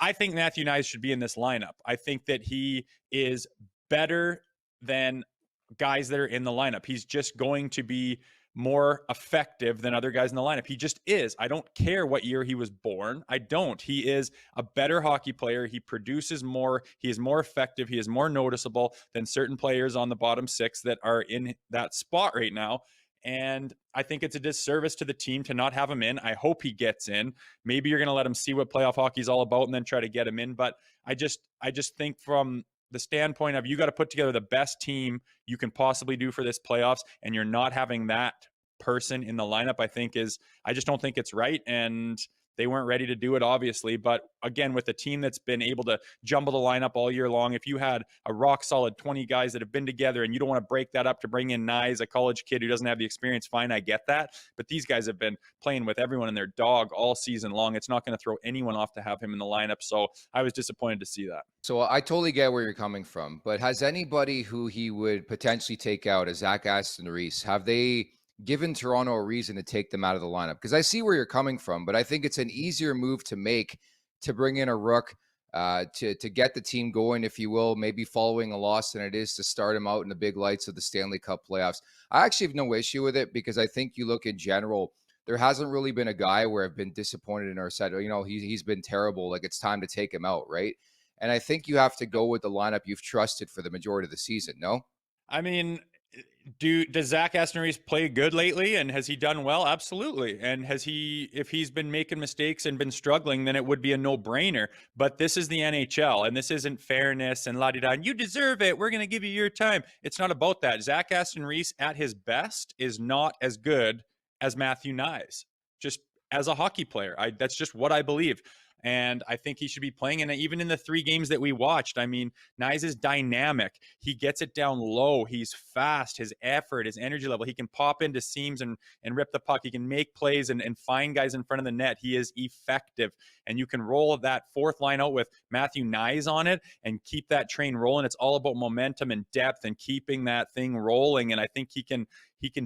I think Matthew Knies should be in this lineup. I think that he is better than guys that are in the lineup. He's just going to be more effective than other guys in the lineup. He just is. I don't care what year he was born. I don't. He is a better hockey player. He produces more. He is more effective. He is more noticeable than certain players on the bottom six that are in that spot right now. And I think it's a disservice to the team to not have him in. I hope he gets in. Maybe you're going to let him see what playoff hockey is all about and then try to get him in. But I just think from the standpoint of you got to put together the best team you can possibly do for this playoffs, and you're not having that person in the lineup, I just don't think it's right. And they weren't ready to do it, obviously. But again, with a team that's been able to jumble the lineup all year long, if you had a rock solid 20 guys that have been together and you don't want to break that up to bring in Knies, a college kid who doesn't have the experience, fine, I get that. But these guys have been playing with everyone and their dog all season long. It's not going to throw anyone off to have him in the lineup. So I was disappointed to see that. So I totally get where you're coming from, but has anybody who he would potentially take out, as Zach Aston Reese, have they given Toronto a reason to take them out of the lineup? Because I see where you're coming from, but I think it's an easier move to make to bring in a rook to get the team going, if you will, maybe following a loss than it is to start him out in the big lights of the Stanley Cup playoffs. I actually have no issue with it because I think you look in general, there hasn't really been a guy where I've been disappointed in our set. You know, he's been terrible. Like it's time to take him out, right? And I think you have to go with the lineup you've trusted for the majority of the season. No? I mean, does Zach Aston Reese play good lately, and has he done well? Absolutely. And if he's been making mistakes and been struggling, then it would be a no-brainer. But this is the NHL, and this isn't fairness and la di da. And you deserve it. We're going to give you your time. It's not about that. Zach Aston Reese at his best is not as good as Matthew Knies, just as a hockey player. That's just what I believe. And I think he should be playing. And even in the 3 games that we watched, I mean, Nyes is dynamic. He gets it down low. He's fast. His effort, his energy level. He can pop into seams and rip the puck. He can make plays and find guys in front of the net. He is effective. And you can roll that fourth line out with Matthew Nyes on it and keep that train rolling. It's all about momentum and depth and keeping that thing rolling. And I think he can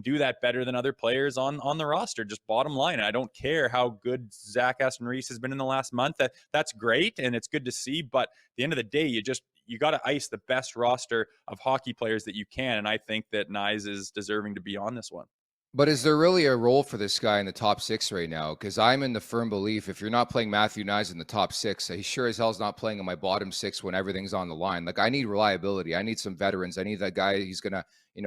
do that better than other players on the roster. Just bottom line, I don't care how good Zach Aston Reese has been in the last month. That's great and it's good to see. But at the end of the day, you got to ice the best roster of hockey players that you can. And I think that Nyes is deserving to be on this one. But is there really a role for this guy in the top 6 right now? Because I'm in the firm belief if you're not playing Matthew Knies in the top 6, he sure as hell's not playing in my bottom 6 when everything's on the line. Like I need reliability. I need some veterans. I need that guy who's gonna,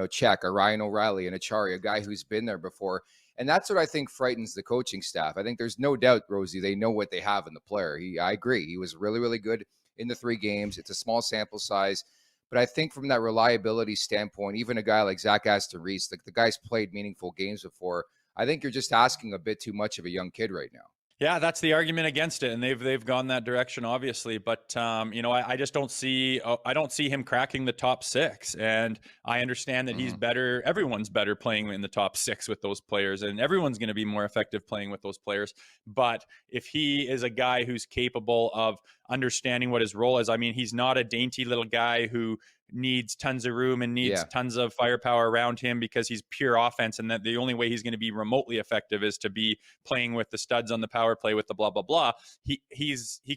check a Ryan O'Reilly and a Chari, a guy who's been there before. And that's what I think frightens the coaching staff. I think there's no doubt, Rosie, they know what they have in the player. I agree. He was really, really good in the 3 games. It's a small sample size. But I think from that reliability standpoint, even a guy like Zach Aston Reese, like the guy's played meaningful games before. I think you're just asking a bit too much of a young kid right now. Yeah, that's the argument against it, and they've gone that direction, obviously. But I just don't see him cracking the top 6. And I understand that he's better. Everyone's better playing in the top 6 with those players, and everyone's going to be more effective playing with those players. But if he is a guy who's capable of understanding what his role is, I mean, he's not a dainty little guy who needs tons of room and needs tons of firepower around him because he's pure offense, and that the only way he's going to be remotely effective is to be playing with the studs on the power play with the blah blah blah. He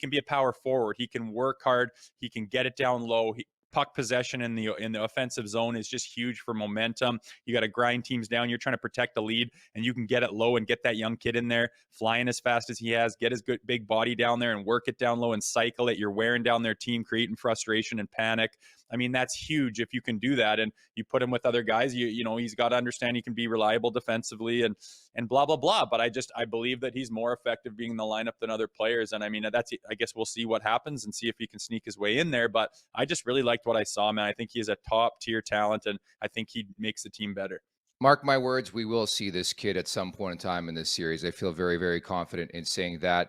can be a power forward. He can work hard. He can get it down low. Puck possession in the offensive zone is just huge for momentum. You got to grind teams down. You're trying to protect the lead, and you can get it low and get that young kid in there flying as fast as he has. Get his good big body down there and work it down low and cycle it. You're wearing down their team, creating frustration and panic. I mean, that's huge if you can do that, and you put him with other guys. He's got to understand he can be reliable defensively and blah blah blah. But I believe that he's more effective being in the lineup than other players. And I mean, I guess we'll see what happens and see if he can sneak his way in there. But I just really liked what I saw, man. I think he is a top tier talent, and I think he makes the team better. Mark my words, we will see this kid at some point in time in this series. I feel very, very confident in saying that.